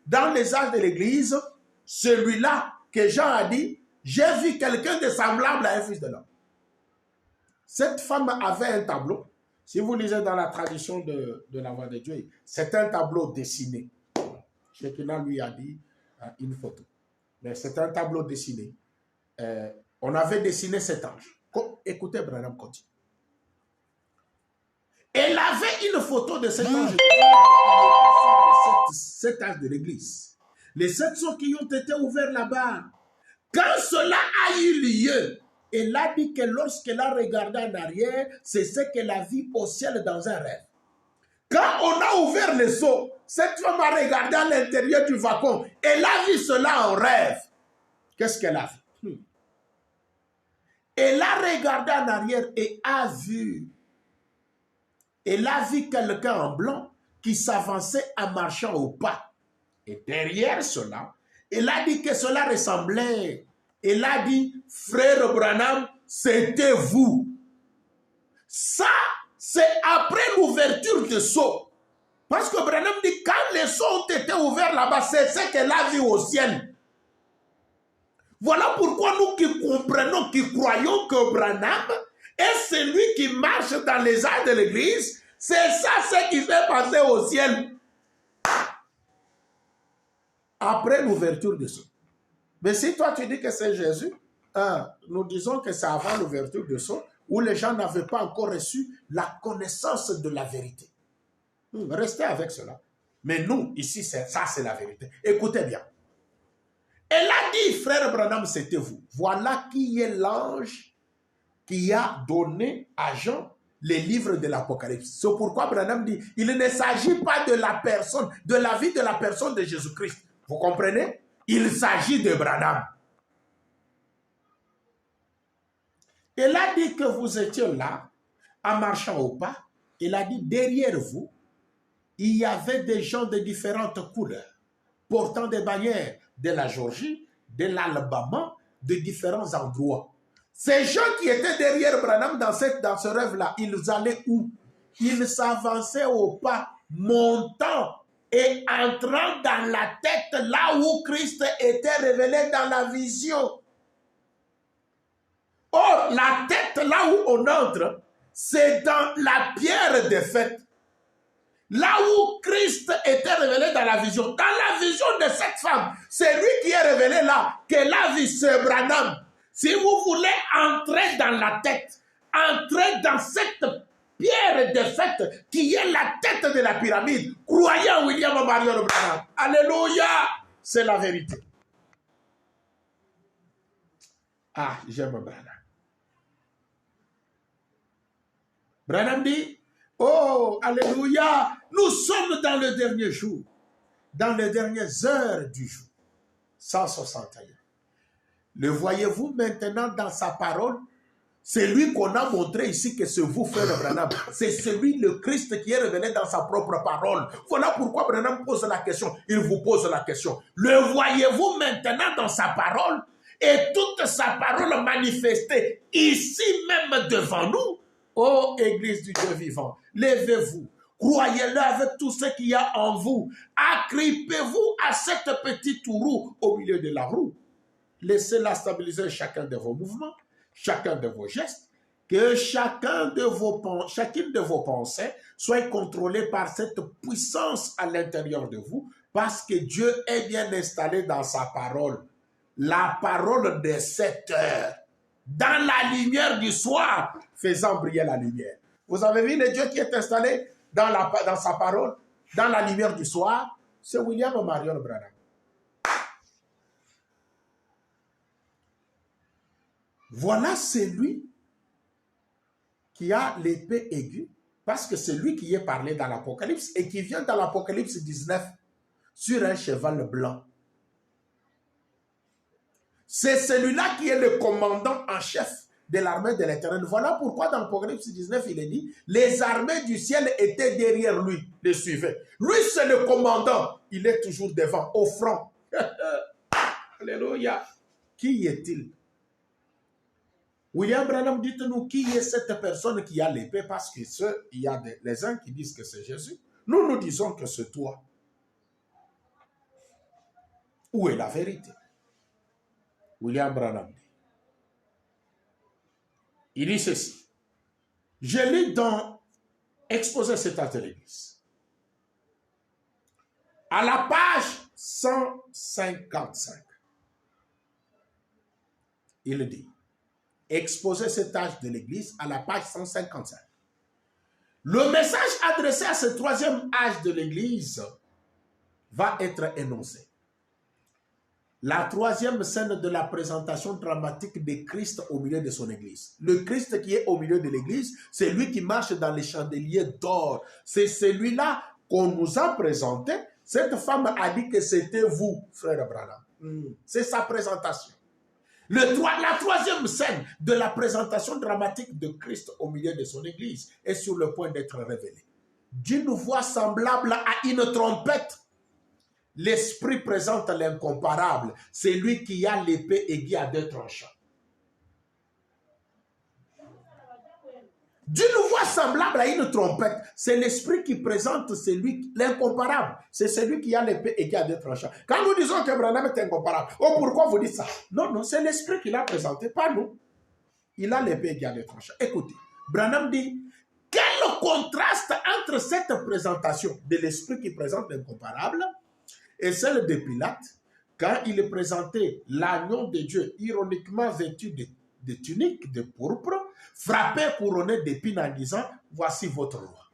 dans les âges de l'église. Celui-là que Jean a dit, j'ai vu quelqu'un de semblable à un fils de l'homme. Cette femme avait un tableau. Si vous lisez dans la tradition de la voix de Dieu, c'est un tableau dessiné. Shekinah lui a dit une photo. Mais c'est un tableau dessiné. On avait dessiné cet ange. Écoutez, Branham continue. Elle avait une photo de cet ange. Cet ange de l'église. Les 7 sceaux qui ont été ouverts là-bas. Quand cela a eu lieu, elle a dit que lorsqu'elle a regardé en arrière, c'est ce qu'elle a vu au ciel dans un rêve. Quand on a ouvert les sceaux, cette femme a regardé à l'intérieur du wagon. Elle a vu cela en rêve. Qu'est-ce qu'elle a vu? Elle a regardé en arrière et a vu. Elle a vu quelqu'un en blanc qui s'avançait en marchant au pas. Et derrière cela, elle a dit que cela ressemblait. Elle a dit, frère Branham, c'était vous. Ça, c'est après l'ouverture des sceaux. Parce que Branham dit, quand les sceaux ont été ouverts là-bas, c'est ce qu'elle a vu au ciel. Voilà pourquoi nous qui comprenons, qui croyons que Branham est celui qui marche dans les âges de l'église, c'est ça ce qui s'est passé au ciel. Après l'ouverture des sceaux. Mais si toi tu dis que c'est Jésus, nous disons que c'est avant l'ouverture des sceaux, où les gens n'avaient pas encore reçu la connaissance de la vérité. Restez avec cela. Mais nous, ici, ça c'est la vérité. Écoutez bien. Elle a dit, frère Branham, c'était vous. Voilà qui est l'ange qui a donné à Jean les livres de l'Apocalypse. C'est pourquoi Branham dit, il ne s'agit pas de la personne, de la vie de la personne de Jésus-Christ. Vous comprenez? Il s'agit de Branham. Elle a dit que vous étiez là, en marchant au pas. Elle a dit, derrière vous, il y avait des gens de différentes couleurs, portant des bannières de la Géorgie, de l'Alabama, de différents endroits. Ces gens qui étaient derrière Branham dans ce rêve-là, ils allaient où? Ils s'avançaient au pas, montant et entrant dans la tête là où Christ était révélé dans la vision. Or, la tête là où on entre, c'est dans la pierre des fêtes. Là où Christ était révélé dans la vision. Dans la vision de cette femme, c'est lui qui est révélé là, qu'elle a vu ce Branham. Si vous voulez entrer dans la tête, entrer dans cette pierre de fête qui est la tête de la pyramide, croyez en William Marion Branham. Alléluia! C'est la vérité. Ah, j'aime Branham. Branham dit, oh, alléluia, nous sommes dans le dernier jour, dans les dernières heures du jour. 161. Le voyez-vous maintenant dans sa parole? C'est lui qu'on a montré ici que c'est vous, frère Branham. C'est celui, le Christ, qui est révélé dans sa propre parole. Voilà pourquoi Branham pose la question. Il vous pose la question. Le voyez-vous maintenant dans sa parole? Et toute sa parole manifestée ici même devant nous? Ô Église du Dieu vivant, levez-vous, croyez-le avec tout ce qu'il y a en vous, agrippez-vous à cette petite roue au milieu de la roue. Laissez-la stabiliser chacun de vos mouvements, chacun de vos gestes, que chacune de vos pensées soit contrôlée par cette puissance à l'intérieur de vous, parce que Dieu est bien installé dans sa parole, la parole de 7 heures. Dans la lumière du soir, faisant briller la lumière. Vous avez vu le Dieu qui est installé dans sa parole, dans la lumière du soir? C'est William Marion Branham. Voilà celui qui a l'épée aiguë, parce que c'est lui qui est parlé dans l'Apocalypse et qui vient dans l'Apocalypse 19 sur un cheval blanc. C'est celui-là qui est le commandant en chef de l'armée de l'Éternel. Voilà pourquoi dans Apocalypse 19, il est dit, les armées du ciel étaient derrière lui, les suivaient. Lui, c'est le commandant. Il est toujours devant, au front. Alléluia. Qui est-il? William Branham, dites-nous qui est cette personne qui a l'épée, parce que il y a les uns qui disent que c'est Jésus. Nous, nous disons que c'est toi. Où est la vérité? William Branham dit. Il dit ceci. Je lis dans Exposé cet acte de l'Église. À la page 155. Il dit. Exposer cet âge de l'Église à la page 155. Le message adressé à ce troisième âge de l'Église va être énoncé. La troisième scène de la présentation dramatique de Christ au milieu de son Église. Le Christ qui est au milieu de l'Église, c'est lui qui marche dans les chandeliers d'or. C'est celui-là qu'on nous a présenté. Cette femme a dit que c'était vous, frère Branham. C'est sa présentation. La troisième scène de la présentation dramatique de Christ au milieu de son Église est sur le point d'être révélée. D'une voix semblable à une trompette, l'Esprit présente l'incomparable. C'est lui qui a l'épée aiguë à deux tranchants. D'une voix semblable à une trompette, c'est l'Esprit qui présente l'incomparable. C'est celui qui a l'épée aiguë à deux tranchants. Quand nous disons que Branham est incomparable, oh, pourquoi vous dites ça? Non, non, c'est l'Esprit qui l'a présenté, pas nous. Il a l'épée aiguë à deux tranchants. Écoutez, Branham dit, quel contraste entre cette présentation de l'Esprit qui présente l'incomparable et celle de Pilate, quand il présentait l'agneau de Dieu, ironiquement vêtu de tunique de pourpre, frappé, couronné d'épines en disant, voici votre roi.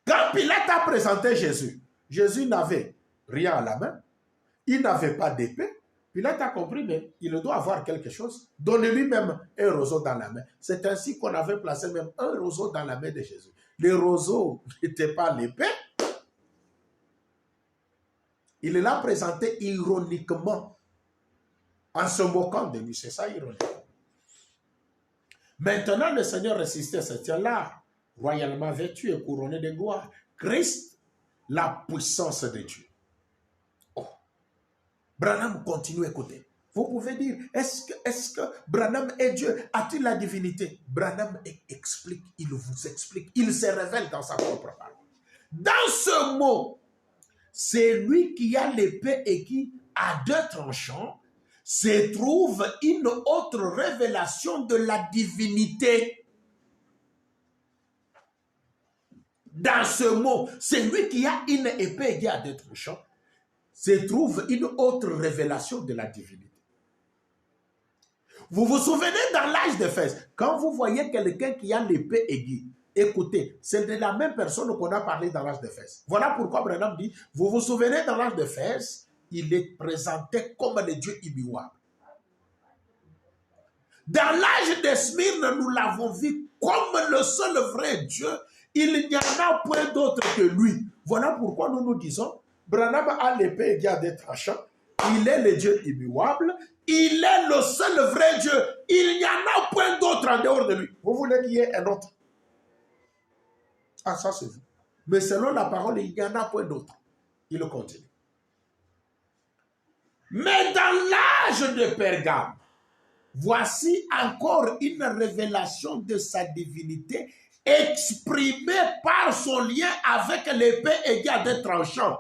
Quand Pilate a présenté Jésus, Jésus n'avait rien à la main, il n'avait pas d'épée. Pilate a compris, mais il doit avoir quelque chose. Donnez-lui même un roseau dans la main. C'est ainsi qu'on avait placé même un roseau dans la main de Jésus. Le roseau n'était pas l'épée. Il l'a présenté ironiquement, en se moquant de lui. C'est ça, ironique. Maintenant, le Seigneur ressuscité se tient là, royalement vêtu et couronné de gloire. Christ, la puissance de Dieu. Oh. Branham continue à écouter. Vous pouvez dire, est-ce que Branham est Dieu? A-t-il la divinité? Branham explique, il vous explique, il se révèle dans sa propre parole. Dans ce mot, c'est lui qui a l'épée aiguë à deux tranchants, se trouve une autre révélation de la divinité. Dans ce mot, c'est lui qui a une épée aiguë à deux tranchants, se trouve une autre révélation de la divinité. Vous vous souvenez dans l'âge d'Éphèse, quand vous voyez quelqu'un qui a l'épée aiguë, écoutez, c'est de la même personne qu'on a parlé dans l'âge d'Éphèse. Voilà pourquoi Branham dit, vous vous souvenez dans l'âge d'Éphèse, il est présenté comme le Dieu immuable. Dans l'âge de Smyrne, nous l'avons vu comme le seul vrai Dieu. Il n'y en a point d'autre que lui. Voilà pourquoi nous nous disons, Branham a l'épée aiguë à deux tranchants. Il est le Dieu immuable. Il est le seul vrai Dieu. Il n'y en a point d'autre en dehors de lui. Vous voulez qu'il y ait un autre? Ah, ça c'est vous. Mais selon la parole, il n'y en a point d'autre. Il continue. Mais dans l'âge de Pergame, voici encore une révélation de sa divinité exprimée par son lien avec l'épée aiguë à deux tranchants.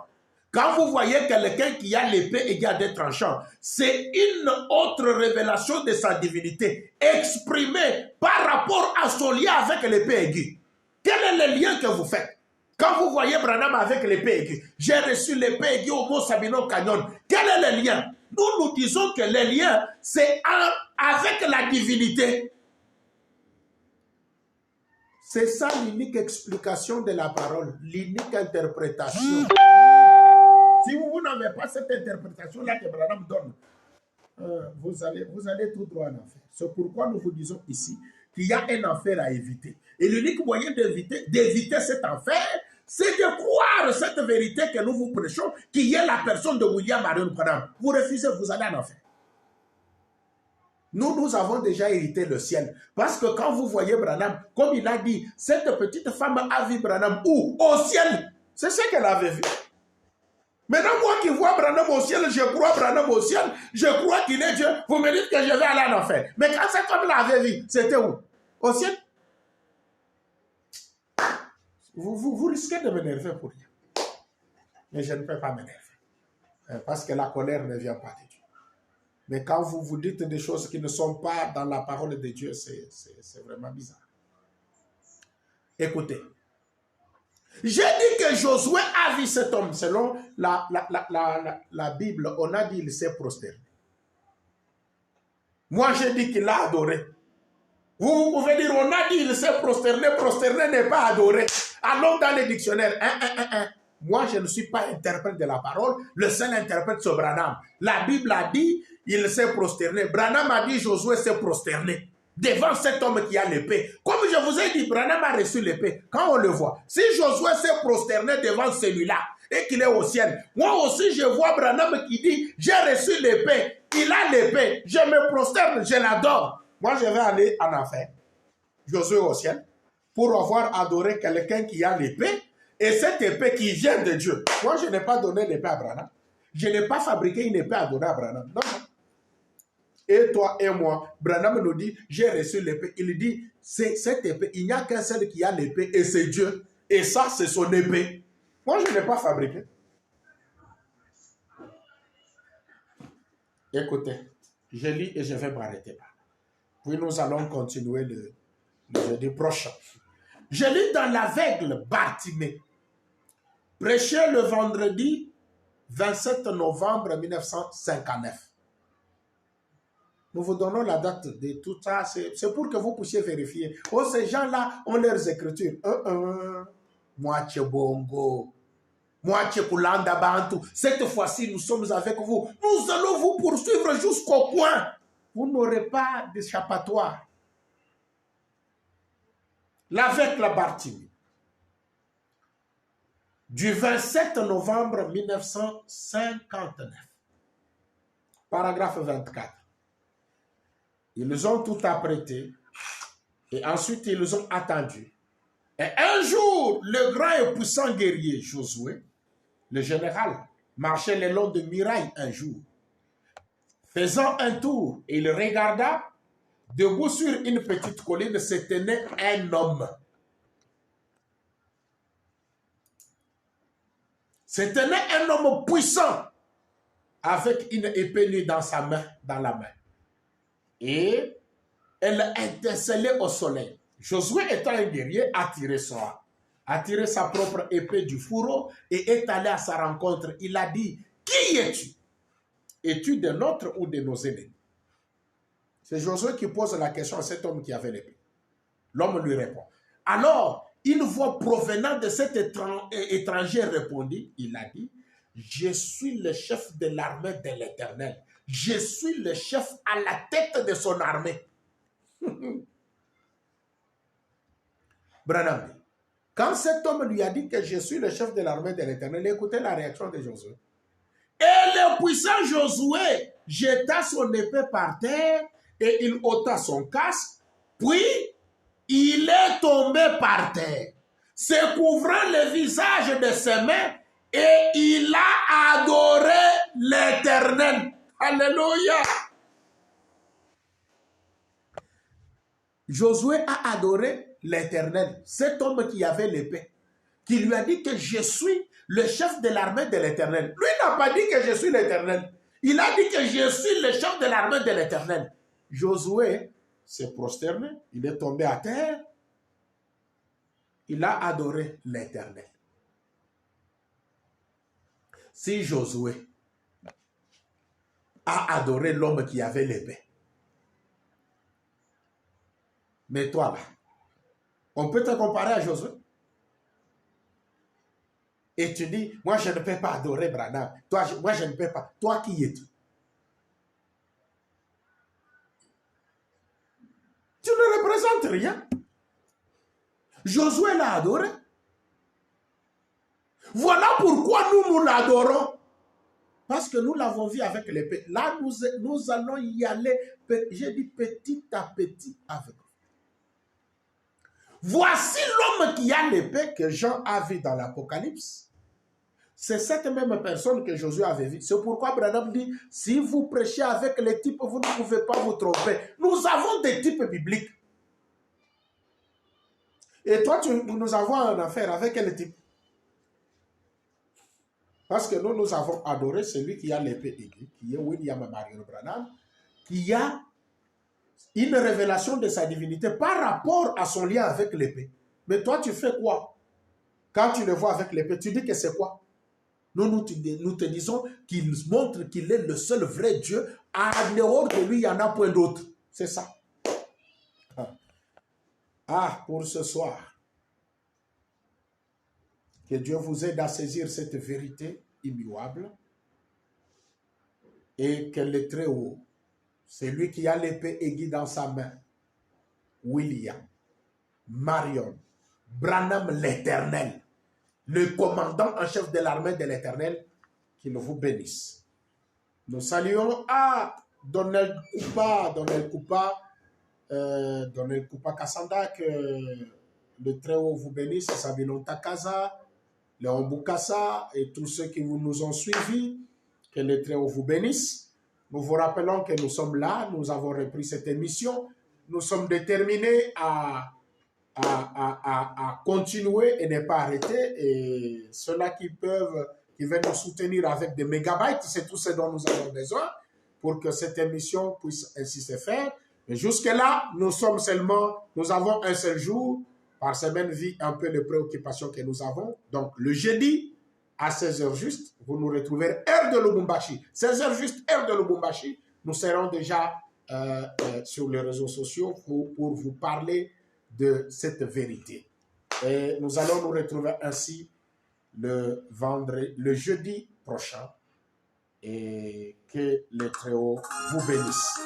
Quand vous voyez quelqu'un qui a l'épée aiguë à deux tranchants, c'est une autre révélation de sa divinité exprimée par rapport à son lien avec l'épée aiguë. Quel est le lien que vous faites? Quand vous voyez Branham avec l'épée aiguë, j'ai reçu l'épée aiguë au Mont Sabino Canyon. Quel est le lien? Nous disons que le lien, c'est avec la divinité. C'est ça l'unique explication de la parole, l'unique interprétation. Si vous n'avez pas cette interprétation-là que Branham donne, vous allez tout droit en enfer. C'est pourquoi nous vous disons ici qu'il y a un enfer à éviter. Et l'unique moyen d'éviter cet enfer, c'est de croire cette vérité que nous vous prêchons, qui est la personne de William Marion Branham. Vous refusez, vous allez en enfer. Nous avons déjà hérité le ciel. Parce que quand vous voyez Branham, comme il a dit, cette petite femme a vu Branham où? Au ciel. C'est ce qu'elle avait vu. Maintenant, moi qui vois Branham au ciel, je crois Branham au ciel, je crois qu'il est Dieu. Vous me dites que je vais aller en enfer. Mais quand cet homme l'avait vu, c'était où? Au ciel. Vous risquez de m'énerver pour rien. Mais je ne peux pas m'énerver. Parce que la colère ne vient pas de Dieu. Mais quand vous vous dites des choses qui ne sont pas dans la parole de Dieu, c'est vraiment bizarre. Écoutez. J'ai dit que Josué a vu cet homme. Selon la Bible, on a dit qu'il s'est prosterné. Moi, j'ai dit qu'il a adoré. Vous pouvez dire, on a dit qu'il s'est prosterné. Prosterné n'est pas adoré. Allons dans les dictionnaires. Moi, je ne suis pas interprète de la parole. Le seul interprète, c'est Branham. La Bible a dit, il s'est prosterné. Branham a dit, Josué s'est prosterné devant cet homme qui a l'épée. Comme je vous ai dit, Branham a reçu l'épée. Quand on le voit, si Josué s'est prosterné devant celui-là et qu'il est au ciel, moi aussi je vois Branham qui dit, j'ai reçu l'épée, il a l'épée, je me prosterne, je l'adore. Moi je vais aller en enfer, Josué au ciel, pour avoir adoré quelqu'un qui a l'épée, et cette épée qui vient de Dieu. Moi je n'ai pas donné l'épée à Branham. Je n'ai pas fabriqué une épée à donner à Branham. Non, non. Et toi et moi, Branham nous dit, j'ai reçu l'épée. Il dit, c'est cette épée, il n'y a qu'un seul qui a l'épée et c'est Dieu. Et ça, c'est son épée. Moi, je n'ai pas fabriqué. Écoutez, je lis et je vais m'arrêter là. Puis nous allons continuer le jeudi prochain. Je lis dans l'aveugle Bartimée, prêché le vendredi 27 novembre 1959. Nous vous donnons la date de tout ça. C'est pour que vous puissiez vérifier. Oh, ces gens-là ont leurs écritures. Moitié bongo. Moitié kulanda bantu. Cette fois-ci, nous sommes avec vous. Nous allons vous poursuivre jusqu'au coin. Vous n'aurez pas d'échappatoire. L'avec la Bartimée. Du 27 novembre 1959. Paragraphe 24. Ils ont tout apprêté et ensuite ils ont attendu. Et un jour, le grand et puissant guerrier Josué, le général, marchait le long de murailles un jour. Faisant un tour, il regarda, debout sur une petite colline, se tenait un homme. Se tenait un homme puissant avec une épée nue dans sa main, dans la main. Et elle étincelait au soleil. Josué étant un guerrier, a tiré sa propre épée du fourreau et est allé à sa rencontre. Il a dit, qui es-tu? Es-tu de notre ou de nos ennemis? C'est Josué qui pose la question à cet homme qui avait l'épée. L'homme lui répond. Alors, une voix provenant de cet étranger répondit, il a dit, je suis le chef de l'armée de l'Éternel. Je suis le chef à la tête de son armée. Branham dit, quand cet homme lui a dit que je suis le chef de l'armée de l'Éternel, écoutez la réaction de Josué. Et le puissant Josué jeta son épée par terre et il ôta son casque, puis il est tombé par terre, se couvrant le visage de ses mains et il a adoré l'Éternel. Alléluia. Josué a adoré l'Éternel, cet homme qui avait l'épée, qui lui a dit que je suis le chef de l'armée de l'Éternel. Lui n'a pas dit que je suis l'Éternel. Il a dit que je suis le chef de l'armée de l'Éternel. Josué s'est prosterné, il est tombé à terre, il a adoré l'Éternel. Si Josué a adoré l'homme qui avait l'épée, mais toi là, on peut te comparer à Josué? Et tu dis, moi je ne peux pas adorer Branham. Moi je ne peux pas. Toi qui es-tu? Tu ne représentes rien. Josué l'a adoré. Voilà pourquoi nous l'adorons. Parce que nous l'avons vu avec l'épée. Là, nous allons y aller, j'ai dit petit à petit avec. Voici l'homme qui a l'épée que Jean a vu dans l'Apocalypse. C'est cette même personne que Josué avait vue. C'est pourquoi Branham dit, si vous prêchez avec les types, vous ne pouvez pas vous tromper. Nous avons des types bibliques. Et toi, nous avons une affaire avec quel type? Parce que nous avons adoré celui qui a l'épée aiguë, qui est William Marion Branham, qui a une révélation de sa divinité par rapport à son lien avec l'épée. Mais toi, tu fais quoi? Quand tu le vois avec l'épée, tu dis que c'est quoi? Nous te disons qu'il montre qu'il est le seul vrai Dieu. En dehors de lui, il n'y en a point d'autre. C'est ça. Ah, pour ce soir, que Dieu vous aide à saisir cette vérité immuable et que le Très-Haut, celui qui a l'épée aiguë dans sa main, William, Marion, Branham l'Éternel, le commandant en chef de l'armée de l'Éternel, qu'il vous bénisse. Nous saluons Donald Kupa Kassanda, que le Très-Haut vous bénisse, Sabinon Takaza, Léon Boukassa et tous ceux qui nous ont suivis, que le Très-Haut vous bénisse. Nous vous rappelons que nous sommes là, nous avons repris cette émission, nous sommes déterminés à continuer et ne pas arrêter. Et ceux-là qui veulent nous soutenir avec des mégabytes, c'est tout ce dont nous avons besoin pour que cette émission puisse ainsi se faire. Mais jusque-là, nous avons un seul jour par semaine, vu un peu les préoccupations que nous avons. Donc, le jeudi, à 16h juste, vous nous retrouverez heure de Lubumbashi. 16h juste, heure de Lubumbashi. Nous serons déjà sur les réseaux sociaux pour vous parler de cette vérité. Et nous allons nous retrouver ainsi le jeudi prochain. Et que le Très-Haut vous bénisse.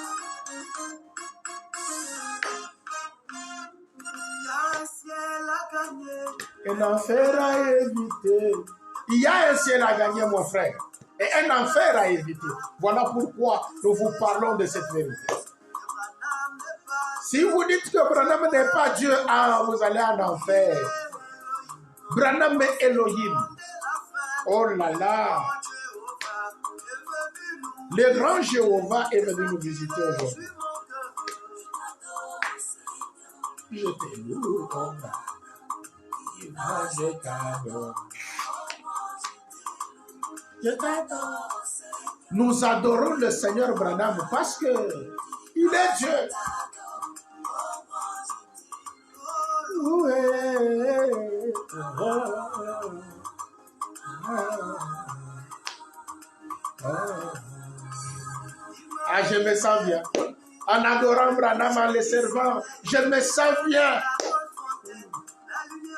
Un enfer à éviter. Il y a un ciel à gagner, mon frère. Et un enfer à éviter. Voilà pourquoi nous vous parlons de cette vérité. Si vous dites que Branham n'est pas Dieu, vous allez en enfer. Branham est Elohim. Oh là là. Le grand Jéhovah est venu nous visiter aujourd'hui. Je te loue, je t'adore. Je t'adore. Nous adorons le Seigneur Branham parce que il est Dieu. Ah, je me sens bien. En adorant Branham, en le servant, je me sens bien.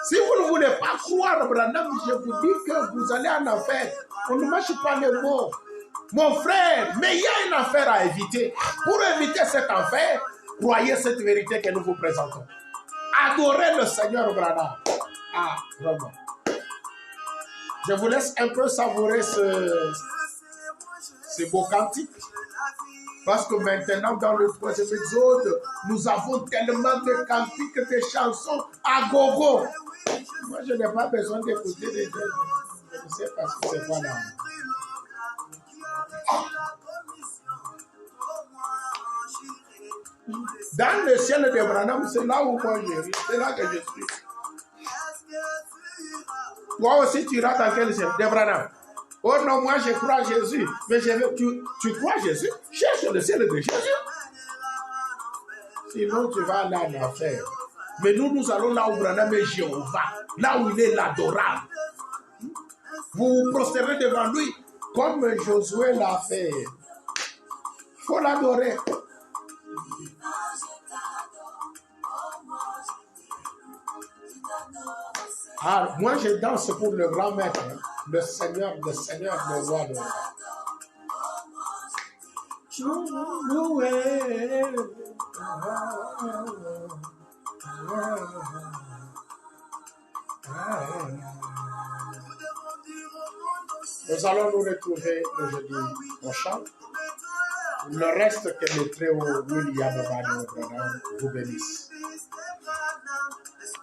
Si vous ne voulez pas croire Branham, je vous dis que vous allez en enfer. On ne mâche pas les mots. Mon frère, mais il y a une affaire à éviter. Pour éviter cet enfer, croyez cette vérité que nous vous présentons. Adorez le Seigneur Branham. Ah, vraiment. Je vous laisse un peu savourer ce beau cantique. Parce que maintenant, dans le 3e exode, nous avons tellement de cantiques, de chansons à gogo. Moi, je n'ai pas besoin d'écouter des gens. Je ne sais pas si c'est quoi là. Dans le ciel de Branham, c'est là où moi je vis. C'est là que je suis. Toi aussi, tu iras dans quel ciel de Branham? Oh non, moi je crois à Jésus. Mais tu crois à Jésus? Cherche le ciel de Jésus. Sinon, tu vas aller en enfer. Mais nous allons là où Branham est Jéhovah. Là où il est l'adorable. Vous vous prosternez devant lui comme Josué l'a fait. Il faut l'adorer. Ah, moi je danse pour le grand maître, le Seigneur, le roi de Nous allons nous retrouver le jeudi prochain. Le reste que le très haut William Branham vous bénisse.